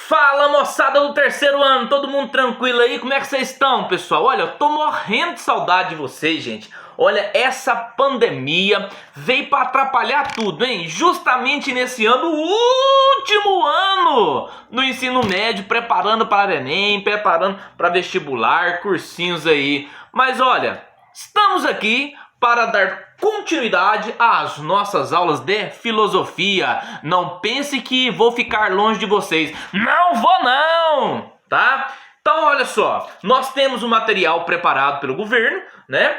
Fala, moçada do terceiro ano, todo mundo tranquilo aí? Como é que vocês estão, pessoal? Olha, eu tô morrendo de saudade de vocês, gente. Olha, essa pandemia veio para atrapalhar tudo, hein? Justamente nesse ano, o último ano no ensino médio, preparando para Enem, preparando para vestibular, cursinhos aí. Mas olha, estamos aqui para dar continuidade às nossas aulas de filosofia. Não pense que vou ficar longe de vocês. Não vou não, tá? Então olha só, nós temos um material preparado pelo governo, né?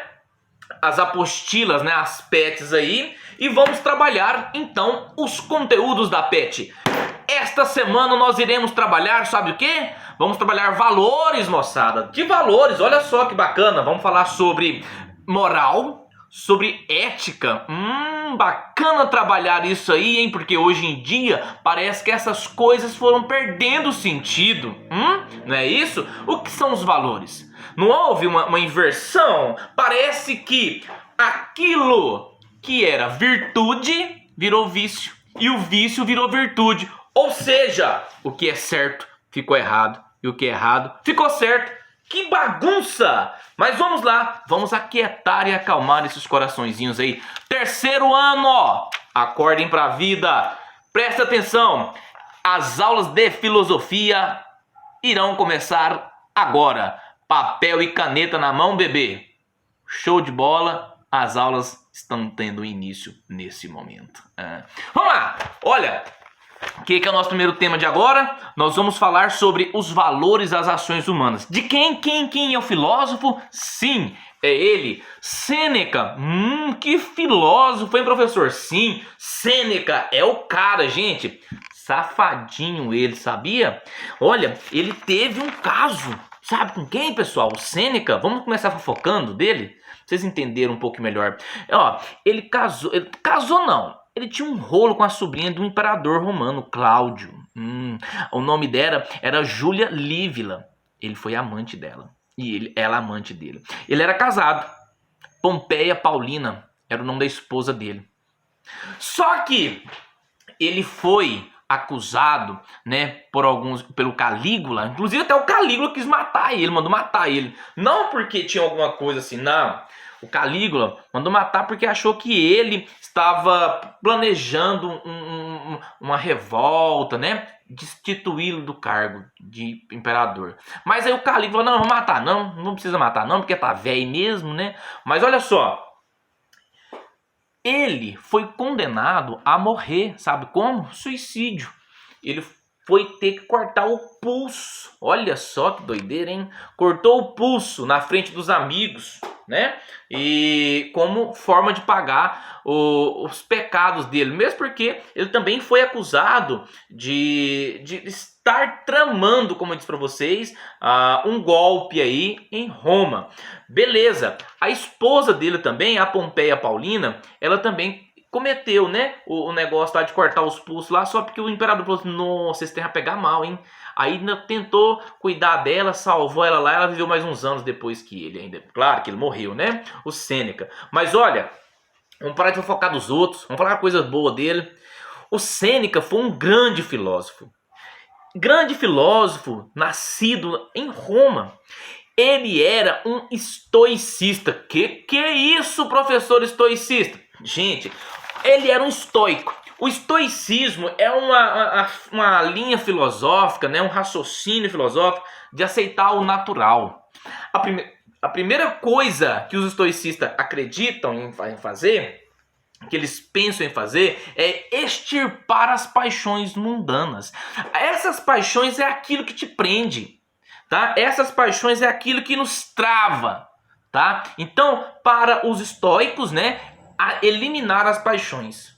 As apostilas, né? As PETs aí. E vamos trabalhar então os conteúdos da PET. Esta semana nós iremos trabalhar, sabe o quê? Vamos trabalhar valores, moçada. Que valores? Olha só que bacana. Vamos falar sobre moral, sobre ética. Bacana trabalhar isso aí, hein? Porque hoje em dia parece que essas coisas foram perdendo sentido. Não é isso? O que são os valores? Não houve uma inversão? Parece que aquilo que era virtude virou vício. E o vício virou virtude. Ou seja, o que é certo ficou errado. E o que é errado ficou certo. Que bagunça! Mas vamos lá, vamos aquietar e acalmar esses coraçõezinhos aí. Terceiro ano, ó, acordem pra vida. Presta atenção, as aulas de filosofia irão começar agora. Papel e caneta na mão, bebê. Show de bola, as aulas estão tendo início nesse momento. Vamos lá, olha... O que é o nosso primeiro tema de agora? Nós vamos falar sobre os valores das ações humanas. De quem é o filósofo? Sim, é ele, Sêneca. Que filósofo, hein, professor? Sim, Sêneca é o cara, gente. Safadinho ele, sabia? Olha, ele teve um caso. Sabe com quem, pessoal? O Sêneca. Vamos começar fofocando dele? Pra vocês entenderem um pouco melhor. Ó, ele casou não. Ele tinha um rolo com a sobrinha do imperador romano, Cláudio. O nome dela era Júlia Lívila. Ele foi amante dela. E ela amante dele. Ele era casado. Pompeia Paulina era o nome da esposa dele. Só que ele foi acusado, né, pelo Calígula. Inclusive até o Calígula quis matar ele, mandou matar ele. Não porque tinha alguma coisa assim, não. O Calígula mandou matar porque achou que ele estava planejando uma revolta, né? Destituí-lo do cargo de imperador. Mas aí o Calígula, não, vou matar, não precisa matar não, porque tá velho mesmo, né? Mas olha só, ele foi condenado a morrer, sabe como? Suicídio. Ele foi ter que cortar o pulso. Olha só que doideira, hein? Cortou o pulso na frente dos amigos, né? E como forma de pagar os pecados dele. Mesmo porque ele também foi acusado de estar tramando, como eu disse para vocês, um golpe aí em Roma. Beleza. A esposa dele também, a Pompeia Paulina, ela também cometeu, né, o negócio lá de cortar os pulsos lá, só porque o imperador falou assim, nossa, esse tem a pegar mal, hein? Aí ainda tentou cuidar dela, salvou ela lá, ela viveu mais uns anos depois que ele ainda. Claro que ele morreu, né? O Sêneca. Mas olha, vamos parar de fofocar dos outros, vamos falar coisas boas dele. O Sêneca foi um grande filósofo. Grande filósofo, nascido em Roma. Ele era um estoicista. Que é isso, professor estoicista? Gente, ele era um estoico. O estoicismo é uma linha filosófica, né, um raciocínio filosófico de aceitar o natural. A primeira coisa que os estoicistas acreditam em fazer, que eles pensam em fazer, é extirpar as paixões mundanas. Essas paixões é aquilo que te prende, tá? Essas paixões é aquilo que nos trava, tá? Então, para os estoicos, né, a eliminar as paixões,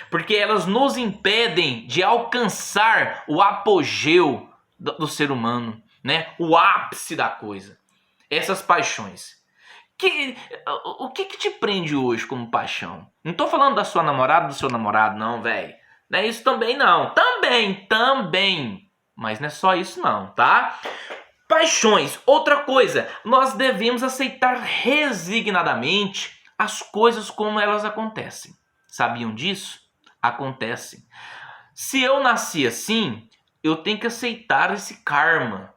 porque elas nos impedem de alcançar o apogeu do ser humano, né? O ápice da coisa. Essas paixões. O que te prende hoje como paixão? Não tô falando da sua namorada, do seu namorado, não, velho. Não é isso também, não. Também. Mas não é só isso, não, tá? Paixões. Outra coisa, nós devemos aceitar resignadamente as coisas como elas acontecem. Sabiam disso? Acontecem. Se eu nasci assim, eu tenho que aceitar esse karma,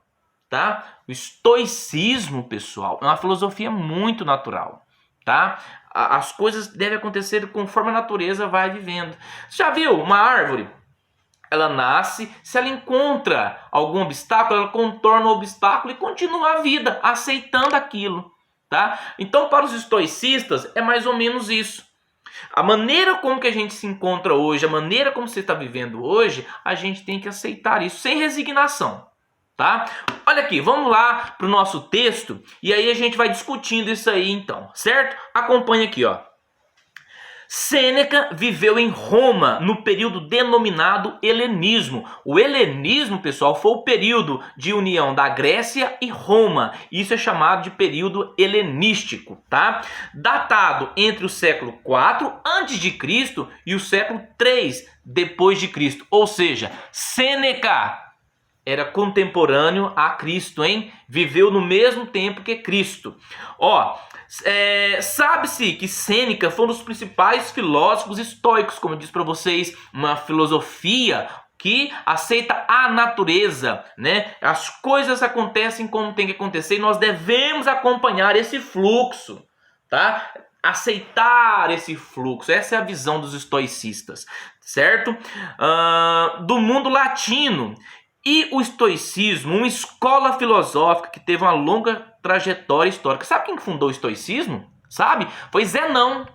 tá? O estoicismo, pessoal, é uma filosofia muito natural, tá? As coisas devem acontecer conforme a natureza vai vivendo. Você já viu uma árvore? Ela nasce, se ela encontra algum obstáculo, ela contorna o obstáculo e continua a vida, aceitando aquilo, tá? Então, para os estoicistas, é mais ou menos isso. A maneira como que a gente se encontra hoje, a maneira como você está vivendo hoje, a gente tem que aceitar isso, sem resignação, tá? Olha aqui, vamos lá para o nosso texto, e aí a gente vai discutindo isso aí então, certo? Acompanha aqui, ó. Sêneca viveu em Roma no período denominado helenismo. O helenismo, pessoal, foi o período de união da Grécia e Roma. Isso é chamado de período helenístico, tá? Datado entre o século 4 a.C. e o século 3 depois de Cristo. Ou seja, Sêneca era contemporâneo a Cristo, hein? Viveu no mesmo tempo que Cristo. Ó, sabe-se que Sêneca foi um dos principais filósofos estoicos, como eu disse para vocês, uma filosofia que aceita a natureza, né? As coisas acontecem como tem que acontecer e nós devemos acompanhar esse fluxo, tá? Aceitar esse fluxo, essa é a visão dos estoicistas, certo? Do mundo latino. E o estoicismo, uma escola filosófica que teve uma longa trajetória histórica. Sabe quem fundou o estoicismo? Sabe? Foi Zenão.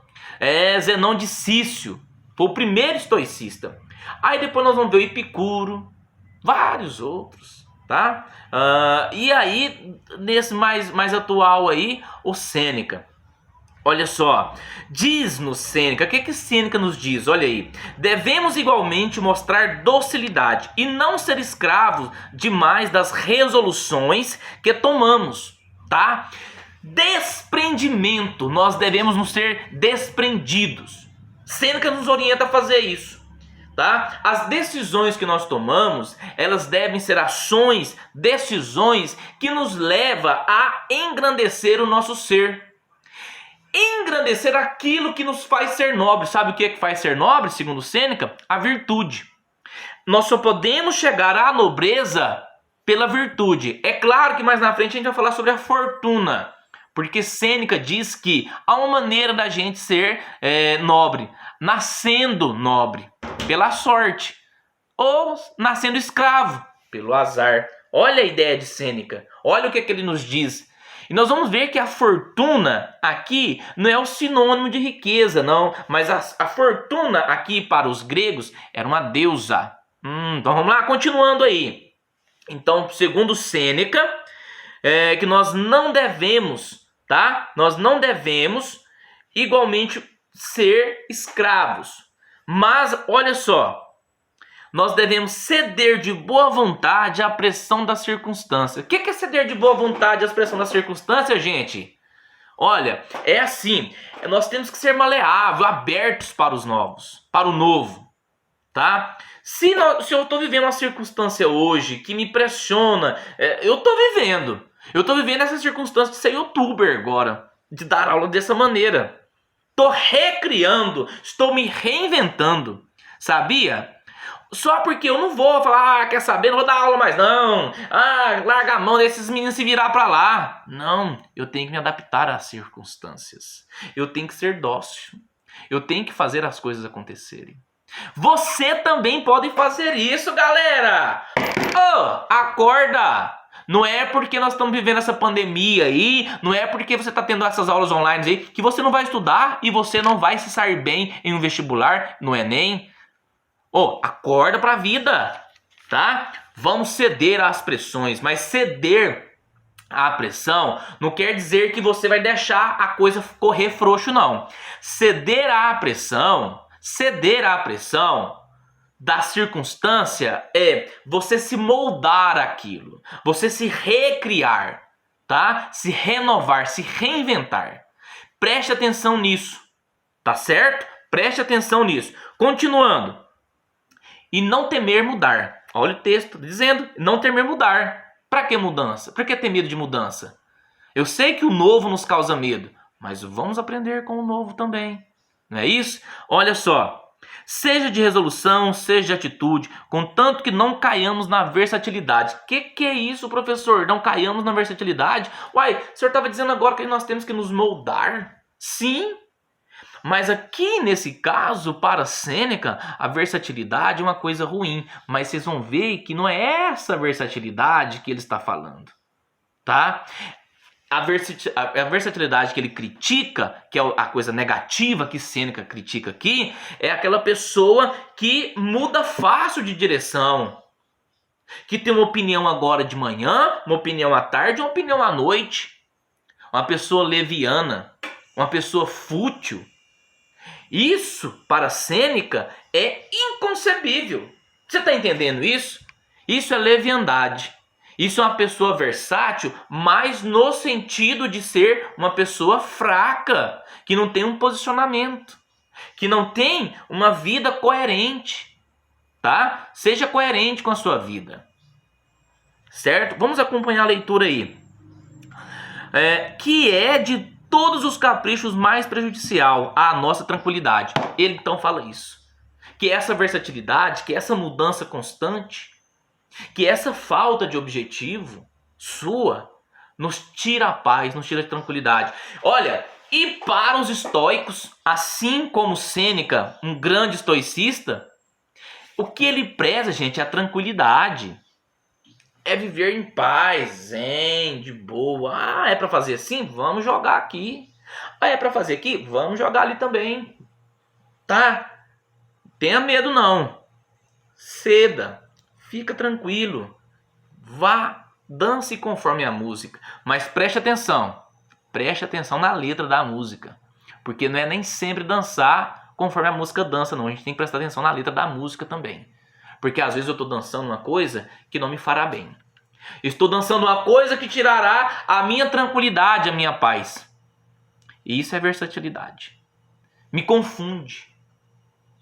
Zenão de Cício. Foi o primeiro estoicista. Aí depois nós vamos ver o Epicuro, vários outros, tá? E aí, nesse mais atual aí, o Sêneca. Olha só, diz-nos Sêneca, o que Sêneca nos diz? Olha aí, devemos igualmente mostrar docilidade e não ser escravos demais das resoluções que tomamos, tá? Desprendimento, nós devemos nos ser desprendidos. Sêneca nos orienta a fazer isso, tá? As decisões que nós tomamos, elas devem ser ações, decisões que nos levam a engrandecer o nosso ser. Engrandecer aquilo que nos faz ser nobre. Sabe o que é que faz ser nobre, segundo Sêneca? A virtude. Nós só podemos chegar à nobreza pela virtude. É claro que mais na frente a gente vai falar sobre a fortuna, porque Sêneca diz que há uma maneira da gente ser nobre, nascendo nobre, pela sorte, ou nascendo escravo, pelo azar. Olha a ideia de Sêneca, olha o que ele nos diz. E nós vamos ver que a fortuna aqui não é o sinônimo de riqueza, não. Mas a fortuna aqui para os gregos era uma deusa. Então vamos lá, continuando aí. Então, segundo Sêneca, que nós não devemos, tá? Nós não devemos igualmente ser escravos. Mas, olha só, nós devemos ceder de boa vontade à pressão da circunstância. O que é ceder de boa vontade à pressão da circunstância, gente? Olha, é assim, nós temos que ser maleáveis, abertos para os novos, para o novo, tá? Se eu estou vivendo uma circunstância hoje que me pressiona, eu estou vivendo essa circunstância de ser youtuber agora, de dar aula dessa maneira. Estou recriando, estou me reinventando, sabia? Só porque eu não vou falar, quer saber, não vou dar aula mais não. Larga a mão desses meninos se virar pra lá. Não, eu tenho que me adaptar às circunstâncias. Eu tenho que ser dócil. Eu tenho que fazer as coisas acontecerem. Você também pode fazer isso, galera. Acorda. Não é porque nós estamos vivendo essa pandemia aí, não é porque você está tendo essas aulas online aí, que você não vai estudar e você não vai se sair bem em um vestibular, no Enem. Acorda pra vida, tá? Vamos ceder às pressões, mas ceder à pressão não quer dizer que você vai deixar a coisa correr frouxo, não. Ceder à pressão da circunstância é você se moldar aquilo, você se recriar, tá? Se renovar, se reinventar. Preste atenção nisso, tá certo? Preste atenção nisso. Continuando. E não temer mudar. Olha o texto dizendo, não temer mudar. Para que mudança? Para que ter medo de mudança? Eu sei que o novo nos causa medo, mas vamos aprender com o novo também. Não é isso? Olha só. Seja de resolução, seja de atitude, contanto que não caiamos na versatilidade. Que é isso, professor? Não caiamos na versatilidade? Uai, o senhor estava dizendo agora que nós temos que nos moldar? Sim, mas aqui nesse caso, para Sêneca, a versatilidade é uma coisa ruim. Mas vocês vão ver que não é essa versatilidade que ele está falando, tá? A versatilidade que ele critica, que é a coisa negativa que Sêneca critica aqui, é aquela pessoa que muda fácil de direção, que tem uma opinião agora de manhã, uma opinião à tarde, uma opinião à noite. Uma pessoa leviana, uma pessoa fútil. Isso, para Sêneca, é inconcebível. Você está entendendo isso? Isso é leviandade. Isso é uma pessoa versátil, mas no sentido de ser uma pessoa fraca, que não tem um posicionamento, que não tem uma vida coerente, tá? Seja coerente com a sua vida, certo? Vamos acompanhar a leitura aí. Que é de todos os caprichos mais prejudicial à nossa tranquilidade. Ele então fala isso. Que essa versatilidade, que essa mudança constante, que essa falta de objetivo sua nos tira a paz, nos tira a tranquilidade. Olha, e para os estoicos, assim como Sêneca, um grande estoicista, o que ele preza, gente, é a tranquilidade. É viver em paz, zen, de boa. Ah, é para fazer assim? Vamos jogar aqui. Ah, é para fazer aqui? Vamos jogar ali também. Tá? Tenha medo não. Ceda. Fica tranquilo. Vá, dance conforme a música. Mas preste atenção. Preste atenção na letra da música. Porque não é nem sempre dançar conforme a música dança, não. A gente tem que prestar atenção na letra da música também. Porque às vezes eu estou dançando uma coisa que não me fará bem. Estou dançando uma coisa que tirará a minha tranquilidade, a minha paz. E isso é versatilidade. Me confunde.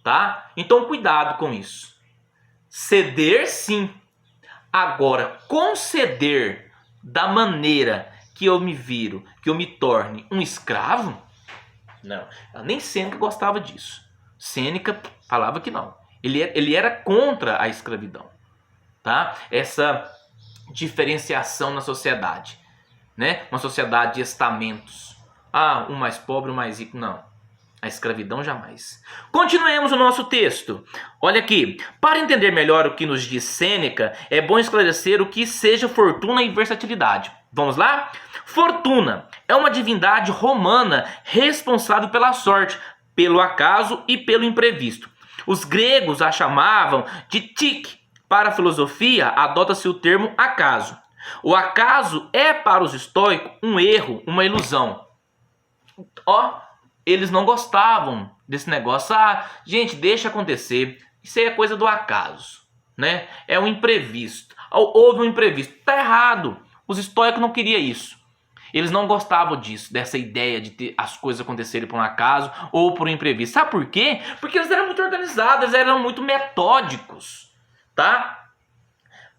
Tá? Então cuidado com isso. Ceder sim. Agora, conceder da maneira que eu me viro, que eu me torne um escravo? Não. Nem Sêneca gostava disso. Sêneca falava que não. Ele era contra a escravidão, tá? Essa diferenciação na sociedade, né? Uma sociedade de estamentos. Ah, um mais pobre, um mais rico. Não. A escravidão jamais. Continuemos o nosso texto. Olha aqui. Para entender melhor o que nos diz Sêneca, é bom esclarecer o que seja fortuna e versatilidade. Vamos lá? Fortuna é uma divindade romana responsável pela sorte, pelo acaso e pelo imprevisto. Os gregos a chamavam de tique. Para a filosofia, adota-se o termo acaso. O acaso é para os estoicos um erro, uma ilusão. Eles não gostavam desse negócio. Ah, gente, deixa acontecer. Isso aí é coisa do acaso, né? É um imprevisto. Houve um imprevisto. Tá errado. Os estoicos não queriam isso. Eles não gostavam disso, dessa ideia de ter as coisas acontecerem por um acaso ou por um imprevisto. Sabe por quê? Porque eles eram muito organizados, eles eram muito metódicos, tá?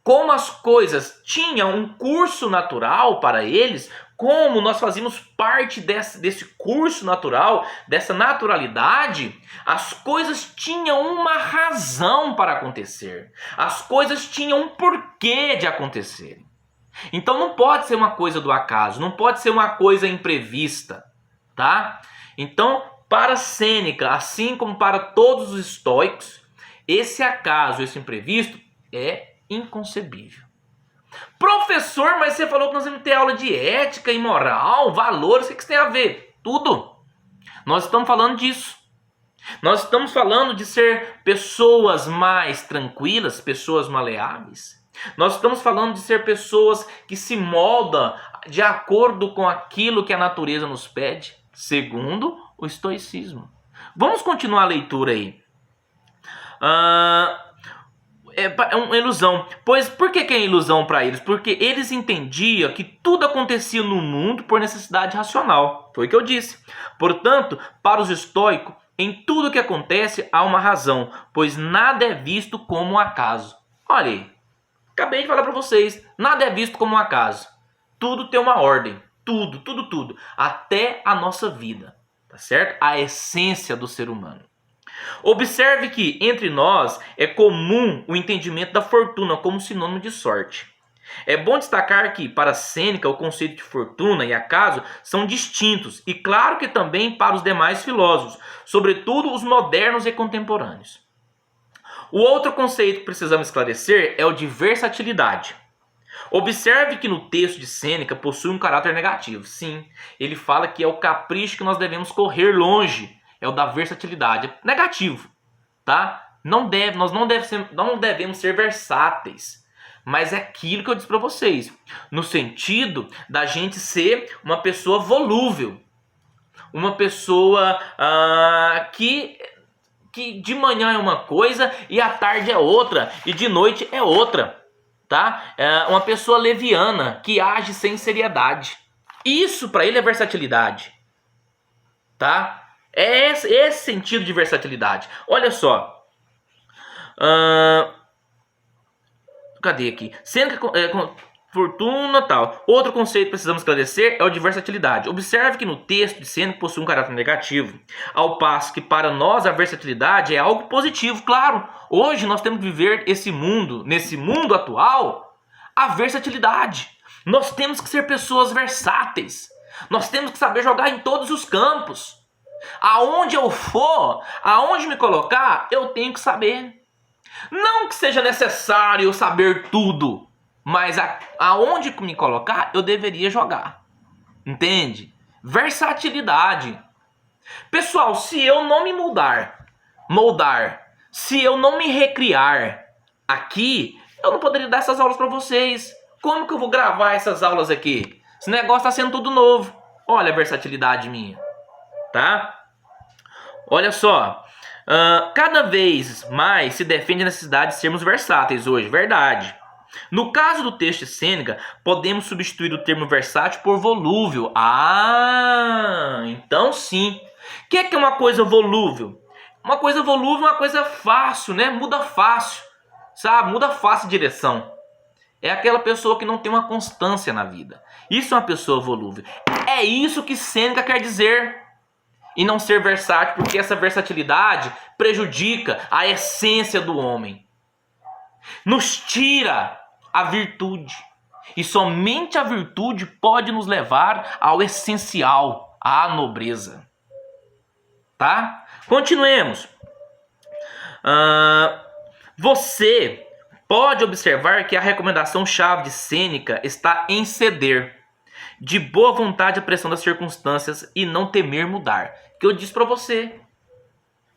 Como as coisas tinham um curso natural para eles, como nós fazíamos parte desse curso natural, dessa naturalidade, as coisas tinham uma razão para acontecer. As coisas tinham um porquê de acontecerem. Então não pode ser uma coisa do acaso, não pode ser uma coisa imprevista, tá? Então, para Sêneca, assim como para todos os estoicos, esse acaso, esse imprevisto é inconcebível. Professor, mas você falou que nós vamos ter aula de ética e moral, valores, o que isso tem a ver? Tudo. Nós estamos falando disso. Nós estamos falando de ser pessoas mais tranquilas, pessoas maleáveis. Nós estamos falando de ser pessoas que se moldam de acordo com aquilo que a natureza nos pede, segundo o estoicismo. Vamos continuar a leitura aí. É uma ilusão. Pois por que é ilusão para eles? Porque eles entendiam que tudo acontecia no mundo por necessidade racional. Foi o que eu disse. Portanto, para os estoicos, em tudo que acontece há uma razão, pois nada é visto como um acaso. Olha aí. Acabei de falar para vocês, nada é visto como um acaso. Tudo tem uma ordem, tudo. Até a nossa vida, tá certo? A essência do ser humano. Observe que entre nós é comum o entendimento da fortuna como sinônimo de sorte. É bom destacar que, para Sêneca, o conceito de fortuna e acaso são distintos, e claro que também para os demais filósofos, sobretudo os modernos e contemporâneos. O outro conceito que precisamos esclarecer é o de versatilidade. Observe que no texto de Sêneca possui um caráter negativo. Sim, ele fala que é o capricho que nós devemos correr longe, é o da versatilidade. É negativo, tá? Nós não devemos ser versáteis. Mas é aquilo que eu disse para vocês, no sentido da gente ser uma pessoa volúvel, uma pessoa que de manhã é uma coisa e à tarde é outra e de noite é outra, tá? É uma pessoa leviana que age sem seriedade. Isso para ele é versatilidade, tá? É esse sentido de versatilidade. Olha só. Cadê aqui? Sendo que fortuna tal. Outro conceito que precisamos esclarecer é o de versatilidade. Observe que no texto de Sêneca possui um caráter negativo, ao passo que para nós a versatilidade é algo positivo. Claro, hoje nós temos que viver nesse mundo atual, a versatilidade. Nós temos que ser pessoas versáteis. Nós temos que saber jogar em todos os campos. Aonde eu for, aonde me colocar, eu tenho que saber. Não que seja necessário eu saber tudo, mas aonde me colocar, eu deveria jogar. Entende? Versatilidade. Pessoal, se eu não me moldar, se eu não me recriar aqui, eu não poderia dar essas aulas para vocês. Como que eu vou gravar essas aulas aqui? Esse negócio está sendo tudo novo. Olha a versatilidade minha, tá? Olha só. Cada vez mais se defende a necessidade de sermos versáteis hoje, verdade. No caso do texto de Sêneca, podemos substituir o termo versátil por volúvel. Então sim. O que é uma coisa volúvel? Uma coisa volúvel é uma coisa fácil, né? Muda fácil, sabe? Muda fácil de direção. É aquela pessoa que não tem uma constância na vida. Isso é uma pessoa volúvel. É isso que Sêneca quer dizer. E não ser versátil, porque essa versatilidade prejudica a essência do homem. Nos tira a virtude. E somente a virtude pode nos levar ao essencial, à nobreza. Tá? Continuemos. Você pode observar que a recomendação-chave de Sêneca está em ceder de boa vontade à pressão das circunstâncias e não temer mudar. Que eu disse para você.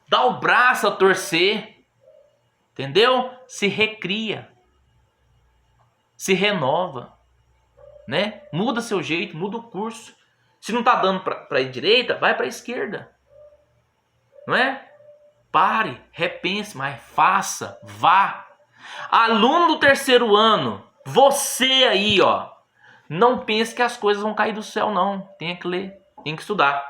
Dá o braço a torcer. Entendeu? Se recria. Se renova. Né? Muda seu jeito, muda o curso. Se não está dando para a direita, vai para a esquerda. Não é? Pare, repense, mas faça, vá. Aluno do terceiro ano, você aí, ó. Não pense que as coisas vão cair do céu, não. Tem que ler, tem que estudar.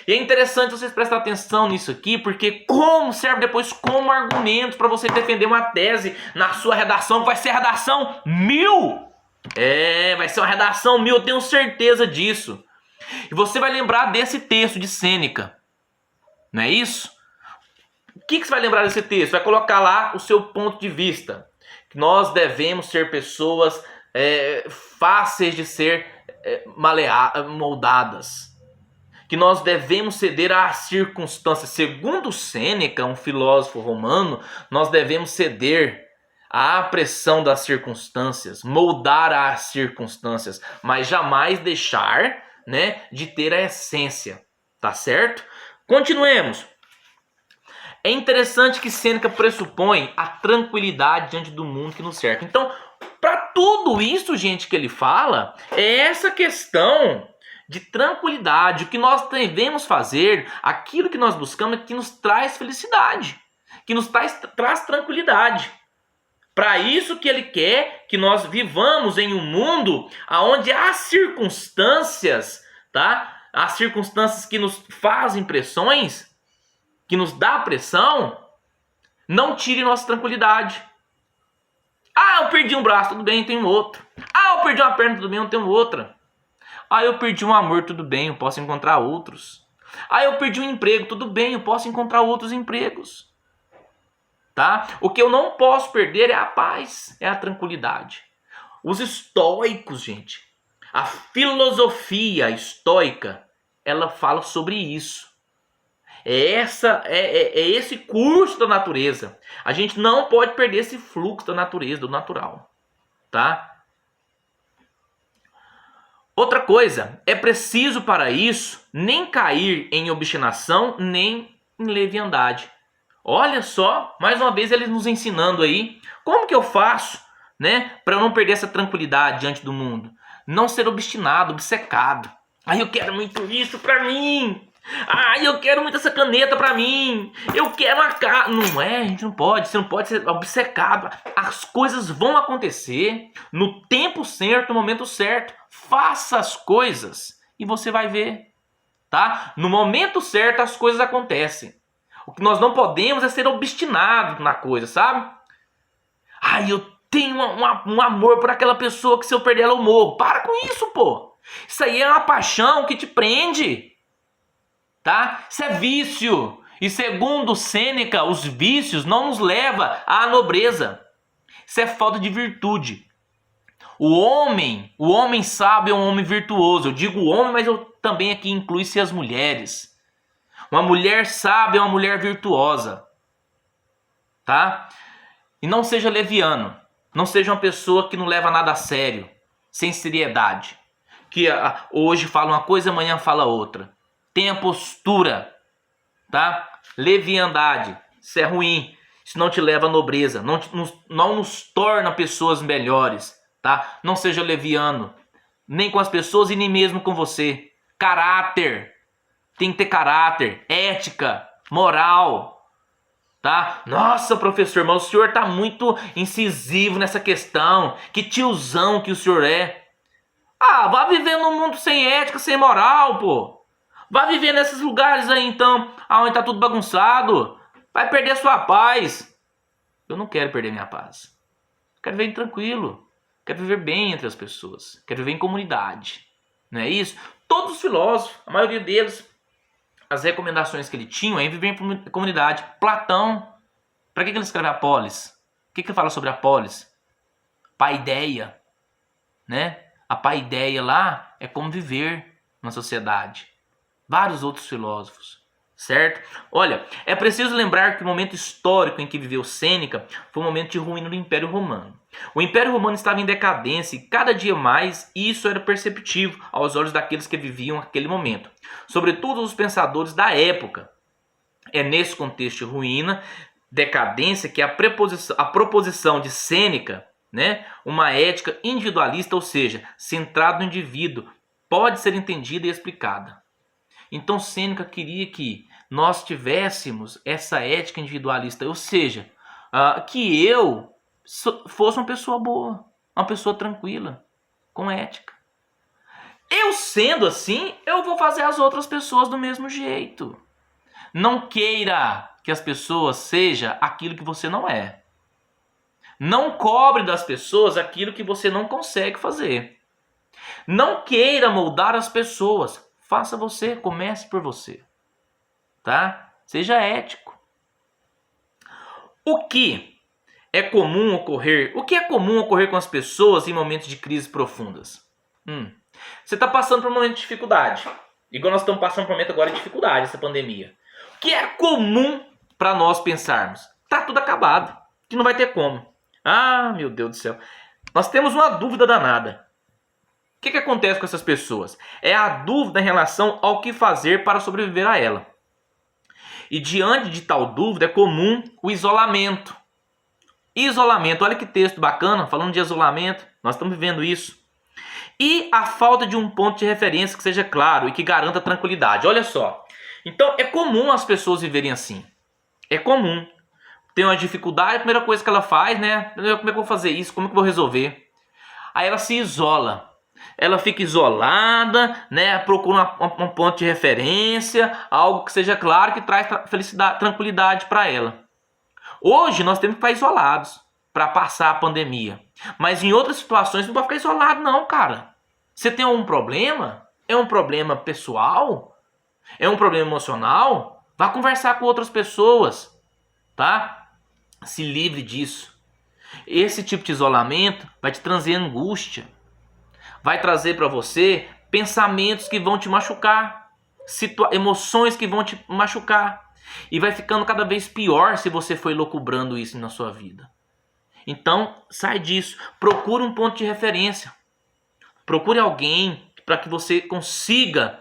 E é interessante vocês prestarem atenção nisso aqui, porque serve depois como argumento para você defender uma tese na sua redação, que vai ser a redação 1000. Vai ser uma redação 1000, eu tenho certeza disso. E você vai lembrar desse texto de Sêneca. Não é isso? O que você vai lembrar desse texto? Vai colocar lá o seu ponto de vista. Que nós devemos ser pessoas fáceis de ser moldadas, que nós devemos ceder às circunstâncias. Segundo Sêneca, um filósofo romano, nós devemos ceder à pressão das circunstâncias, moldar as circunstâncias, mas jamais deixar, né, de ter a essência, tá certo? Continuemos. É interessante que Sêneca pressupõe a tranquilidade diante do mundo que nos cerca. Então, para tudo isso, gente, que ele fala, é essa questão de tranquilidade. O que nós devemos fazer, aquilo que nós buscamos, é que nos traz felicidade, que nos traz tranquilidade. Para isso que ele quer que nós vivamos em um mundo onde as circunstâncias, tá? As circunstâncias que nos fazem pressões, que nos dá pressão, não tire nossa tranquilidade. Eu perdi um braço, tudo bem, eu tenho outro. Eu perdi uma perna, tudo bem, eu tenho outra. Eu perdi um amor, tudo bem, eu posso encontrar outros. Ah, eu perdi um emprego, tudo bem, eu posso encontrar outros empregos. Tá? O que eu não posso perder é a paz, é a tranquilidade. Os estoicos, gente, a filosofia estoica, ela fala sobre isso. É esse curso da natureza. A gente não pode perder esse fluxo da natureza, do natural. Tá? Outra coisa, é preciso para isso nem cair em obstinação, nem em leviandade. Olha só, mais uma vez eles nos ensinando aí, como que eu faço, né, para eu não perder essa tranquilidade diante do mundo? Não ser obstinado, obcecado. Ai, eu quero muito isso para mim. Ai, eu quero muito essa caneta para mim. Eu quero uma casa. Não é, a gente não pode. Você não pode ser obcecado. As coisas vão acontecer no tempo certo, no momento certo. Faça as coisas e você vai ver, tá? No momento certo as coisas acontecem. O que nós não podemos é ser obstinado na coisa, sabe? Ai, eu tenho um amor por aquela pessoa que se eu perder ela eu morro. Para com isso, pô. Isso aí é uma paixão que te prende, tá? Isso é vício. E segundo Sêneca, os vícios não nos levam à nobreza. Isso é falta de virtude. O homem sábio é um homem virtuoso. Eu digo homem, mas eu também aqui inclui-se as mulheres. Uma mulher sábia é uma mulher virtuosa, tá? E não seja leviano. Não seja uma pessoa que não leva nada a sério, sem seriedade. Que hoje fala uma coisa, amanhã fala outra. Tenha postura, tá? Leviandade, isso é ruim. Isso não te leva à nobreza, não nos torna pessoas melhores, tá? Não seja leviano, nem com as pessoas e nem mesmo com você. Caráter, tem que ter caráter, ética, moral, tá? Nossa, professor, mas o senhor tá muito incisivo nessa questão. Que tiozão que o senhor é. Ah, vá viver num mundo sem ética, sem moral, pô. Vá viver nesses lugares aí, então, onde tá tudo bagunçado. Vai perder sua paz. Eu não quero perder minha paz. Quero viver tranquilo. Quero viver bem entre as pessoas. Quero viver em comunidade. Não é isso? Todos os filósofos, a maioria deles, as recomendações que ele tinha é viver em comunidade. Platão, para que ele escreve a polis? O que ele fala sobre a polis? Paideia, né? A paideia lá é como viver na sociedade. Vários outros filósofos, certo? Olha, é preciso lembrar que o momento histórico em que viveu Sêneca foi um momento de ruína do Império Romano. O Império Romano estava em decadência e cada dia mais isso era perceptível aos olhos daqueles que viviam aquele momento, sobretudo os pensadores da época. É nesse contexto de ruína, decadência, que a proposição de Sêneca, né, uma ética individualista, ou seja, centrada no indivíduo, pode ser entendida e explicada. Então Sêneca queria que nós tivéssemos essa ética individualista, ou seja, que eu fosse uma pessoa boa, uma pessoa tranquila, com ética. Eu sendo assim, eu vou fazer as outras pessoas do mesmo jeito. Não queira que as pessoas sejam aquilo que você não é. Não cobre das pessoas aquilo que você não consegue fazer. Não queira moldar as pessoas. Faça você, comece por você, tá? Seja ético. O que é comum ocorrer com as pessoas em momentos de crises profundas? Você está passando por um momento de dificuldade, igual nós estamos passando por um momento agora de dificuldade, essa pandemia. O que é comum para nós pensarmos? Tá tudo acabado, que não vai ter como. Ah, meu Deus do céu. Nós temos uma dúvida danada. O que acontece com essas pessoas? É a dúvida em relação ao que fazer para sobreviver a ela. E diante de tal dúvida é comum o isolamento. Isolamento, olha que texto bacana, falando de isolamento, nós estamos vivendo isso. E a falta de um ponto de referência que seja claro e que garanta tranquilidade. Olha só, então é comum as pessoas viverem assim. É comum. Tem uma dificuldade, a primeira coisa que ela faz, né? Como é que eu vou fazer isso? Como é que eu vou resolver? Aí ela se isola. Ela fica isolada, né? Procura um ponto de referência, algo que seja claro, que traz felicidade, tranquilidade para ela. Hoje nós temos que ficar isolados para passar a pandemia. Mas em outras situações não pode ficar isolado não, cara. Você tem algum problema? É um problema pessoal? É um problema emocional? Vá conversar com outras pessoas, tá? Se livre disso. Esse tipo de isolamento vai te trazer angústia. Vai trazer para você pensamentos que vão te machucar. Emoções que vão te machucar. E vai ficando cada vez pior se você for elucubrando isso na sua vida. Então, sai disso. Procure um ponto de referência. Procure alguém para que você consiga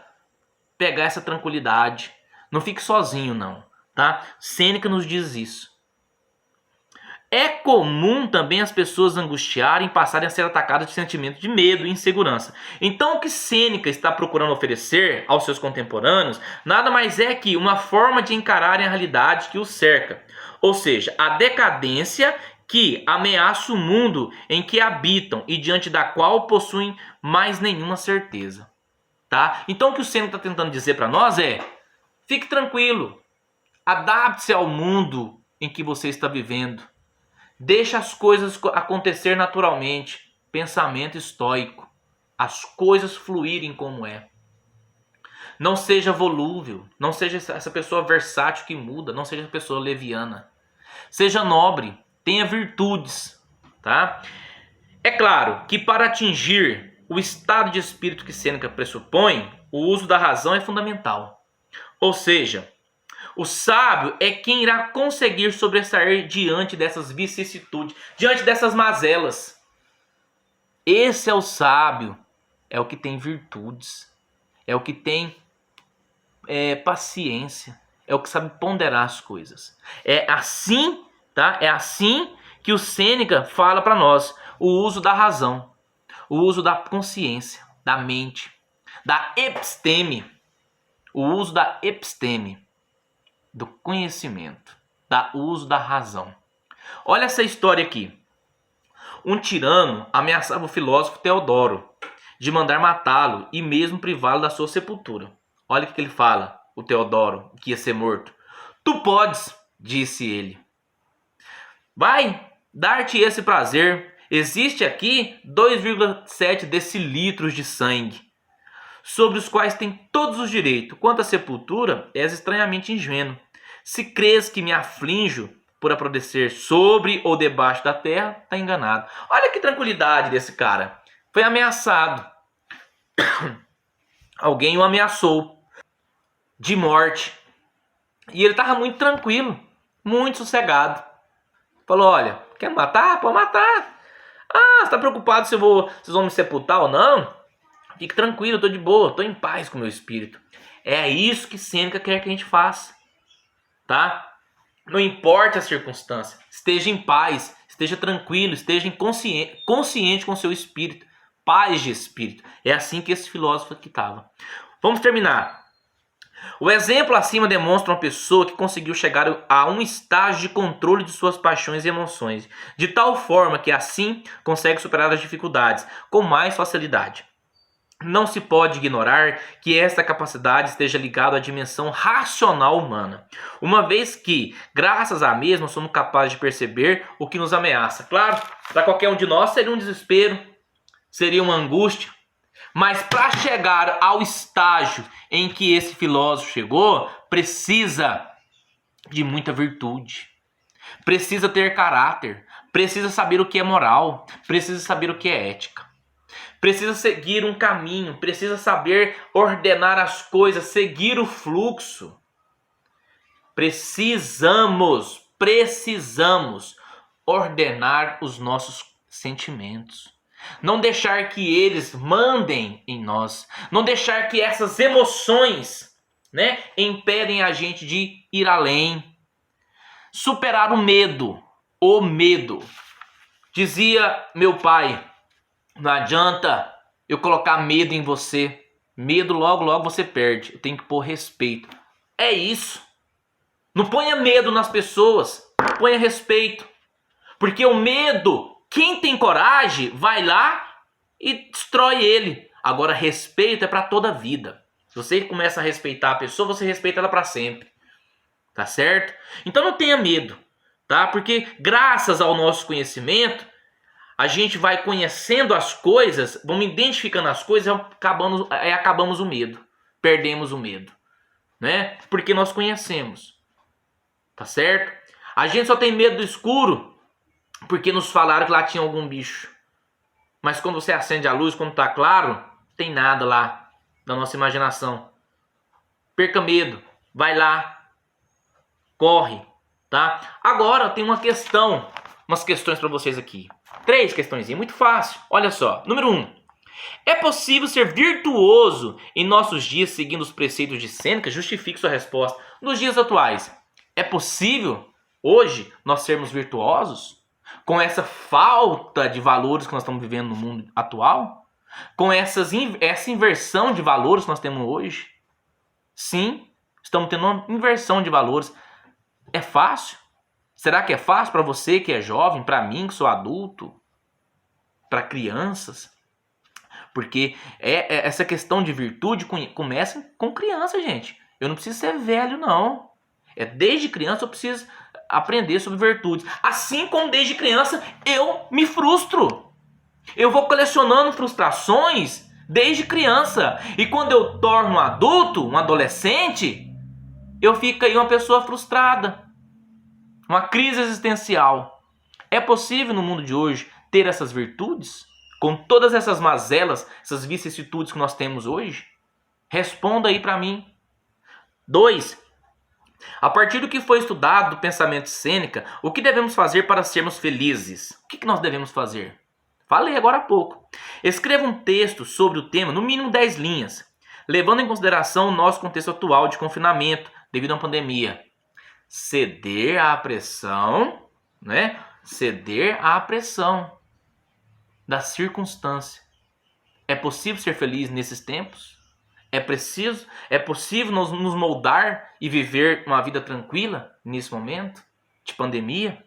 pegar essa tranquilidade. Não fique sozinho, não. Tá? Sêneca nos diz isso. É comum também as pessoas angustiarem e passarem a ser atacadas de sentimento de medo e insegurança. Então o que Sêneca está procurando oferecer aos seus contemporâneos nada mais é que uma forma de encararem a realidade que os cerca. Ou seja, a decadência que ameaça o mundo em que habitam e diante da qual possuem mais nenhuma certeza. Tá? Então o que o Sêneca está tentando dizer para nós é: fique tranquilo, adapte-se ao mundo em que você está vivendo. Deixa as coisas acontecer naturalmente. Pensamento estoico. As coisas fluírem como é. Não seja volúvel. Não seja essa pessoa versátil que muda. Não seja essa pessoa leviana. Seja nobre. Tenha virtudes. Tá? É claro que para atingir o estado de espírito que Sêneca pressupõe, o uso da razão é fundamental. Ou seja, o sábio é quem irá conseguir sobressair diante dessas vicissitudes, diante dessas mazelas. Esse é o sábio, é o que tem virtudes, é o que tem paciência, é o que sabe ponderar as coisas. É assim, tá? É assim que o Sêneca fala para nós, o uso da razão, o uso da consciência, da mente, da episteme, o uso da episteme. Do conhecimento, do uso da razão. Olha essa história aqui. Um tirano ameaçava o filósofo Teodoro de mandar matá-lo e mesmo privá-lo da sua sepultura. Olha o que ele fala, o Teodoro, que ia ser morto. Tu podes, disse ele. Vai dar-te esse prazer. Existe aqui 2,7 decilitros de sangue, sobre os quais tem todos os direitos. Quanto à sepultura, és estranhamente ingênuo. Se crês que me aflinjo por apodrecer sobre ou debaixo da terra, está enganado. Olha que tranquilidade desse cara. Foi ameaçado. Alguém o ameaçou de morte. E ele estava muito tranquilo, muito sossegado. Falou, olha, quer me matar? Pode matar. Ah, você está preocupado se vocês vão me sepultar ou não? Fique tranquilo, eu estou de boa, estou em paz com o meu espírito. É isso que Sêneca quer que a gente faça. Tá? Não importa a circunstância, esteja em paz, esteja tranquilo, esteja consciente com o seu espírito, paz de espírito. É assim que esse filósofo aqui estava. Vamos terminar. O exemplo acima demonstra uma pessoa que conseguiu chegar a um estágio de controle de suas paixões e emoções, de tal forma que assim consegue superar as dificuldades com mais facilidade. Não se pode ignorar que esta capacidade esteja ligada à dimensão racional humana, uma vez que, graças à mesma, somos capazes de perceber o que nos ameaça. Claro, para qualquer um de nós seria um desespero, seria uma angústia, mas para chegar ao estágio em que esse filósofo chegou, precisa de muita virtude, precisa ter caráter, precisa saber o que é moral, precisa saber o que é ética. Precisa seguir um caminho, precisa saber ordenar as coisas, seguir o fluxo. Precisamos ordenar os nossos sentimentos. Não deixar que eles mandem em nós. Não deixar que essas emoções, impedem a gente de ir além. Superar o medo. O medo. Dizia meu pai, não adianta eu colocar medo em você. Medo logo você perde. Eu tenho que pôr respeito. É isso. Não ponha medo nas pessoas. Ponha respeito. Porque o medo, quem tem coragem, vai lá e destrói ele. Agora, respeito é para toda a vida. Se você começa a respeitar a pessoa, você respeita ela para sempre. Tá certo? Então não tenha medo. Tá? Porque graças ao nosso conhecimento, a gente vai conhecendo as coisas, vamos identificando as coisas e acabamos o medo. Perdemos o medo. né? Porque nós conhecemos, tá certo? A gente só tem medo do escuro porque nos falaram que lá tinha algum bicho. Mas quando você acende a luz, quando tá claro, não tem nada lá na nossa imaginação. Perca medo, vai lá, corre, tá? Agora tem umas questões para vocês aqui. 3 questões, muito fácil. Olha só, número 1. É possível ser virtuoso em nossos dias seguindo os preceitos de Sêneca? Justifique sua resposta. Nos dias atuais, é possível hoje nós sermos virtuosos? Com essa falta de valores que nós estamos vivendo no mundo atual? Com essa inversão de valores que nós temos hoje? Sim, estamos tendo uma inversão de valores. É fácil? Será que é fácil para você que é jovem, para mim que sou adulto, para crianças? Porque essa questão de virtude começa com criança, gente. Eu não preciso ser velho, não. Desde criança eu preciso aprender sobre virtudes. Assim como desde criança eu me frustro. Eu vou colecionando frustrações desde criança. E quando eu torno um adulto, um adolescente, eu fico aí uma pessoa frustrada. Uma crise existencial. É possível no mundo de hoje ter essas virtudes? Com todas essas mazelas, essas vicissitudes que nós temos hoje? Responda aí para mim. 2. A partir do que foi estudado do pensamento de Sêneca, o que devemos fazer para sermos felizes? O que nós devemos fazer? Falei agora há pouco. Escreva um texto sobre o tema, no mínimo 10 linhas, levando em consideração o nosso contexto atual de confinamento devido à pandemia. Ceder à pressão, né? Ceder à pressão da circunstância. É possível ser feliz nesses tempos? É possível nos moldar e viver uma vida tranquila nesse momento de pandemia?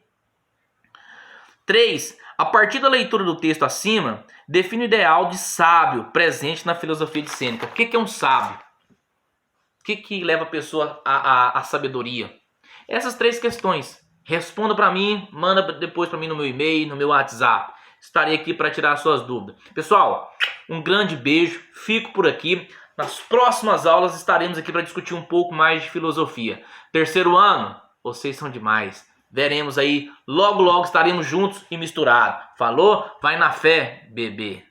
3. A partir da leitura do texto acima, define o ideal de sábio presente na filosofia de Sêneca. O que é um sábio? O que leva a pessoa à sabedoria? Essas 3 questões. Responda para mim, manda depois para mim no meu e-mail, no meu WhatsApp. Estarei aqui para tirar suas dúvidas. Pessoal, um grande beijo. Fico por aqui. Nas próximas aulas estaremos aqui para discutir um pouco mais de filosofia. 3º ano, vocês são demais. Veremos aí, logo estaremos juntos e misturados. Falou? Vai na fé, bebê.